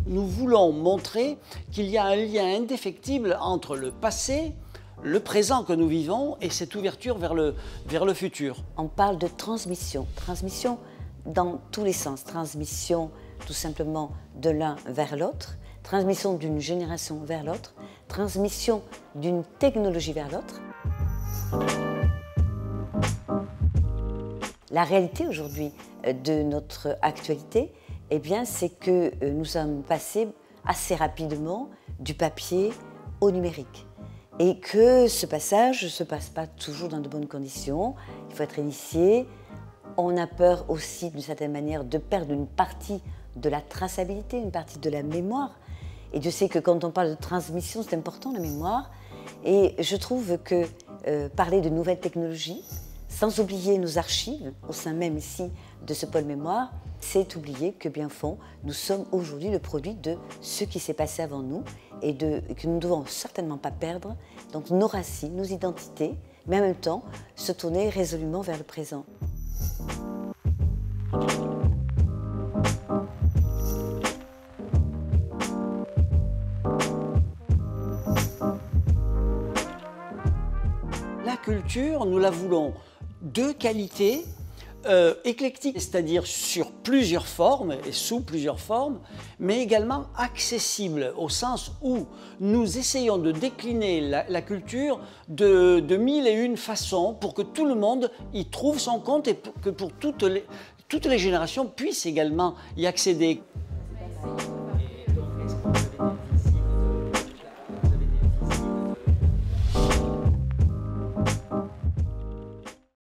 Nous voulons montrer qu'il y a un lien indéfectible entre le passé, le présent que nous vivons et cette ouverture vers le futur. On parle de transmission, transmission dans tous les sens, transmission tout simplement de l'un vers l'autre, transmission d'une génération vers l'autre, transmission d'une technologie vers l'autre. La réalité aujourd'hui de notre actualité, eh bien, c'est que nous sommes passés assez rapidement du papier au numérique. Et que ce passage ne se passe pas toujours dans de bonnes conditions. Il faut être initié. On a peur aussi, d'une certaine manière, de perdre une partie de la traçabilité, une partie de la mémoire. Et Dieu sait que quand on parle de transmission, c'est important, la mémoire. Et je trouve que parler de nouvelles technologies, sans oublier nos archives, au sein même ici de ce pôle mémoire, c'est oublier que bien fond, nous sommes aujourd'hui le produit de ce qui s'est passé avant nous et que nous ne devons certainement pas perdre donc nos racines, nos identités, mais en même temps se tourner résolument vers le présent. La culture, nous la voulons de qualité, éclectique, c'est-à-dire sur plusieurs formes et sous plusieurs formes, mais également accessible au sens où nous essayons de décliner la culture de mille et une façons pour que tout le monde y trouve son compte et que pour toutes les générations puissent également y accéder.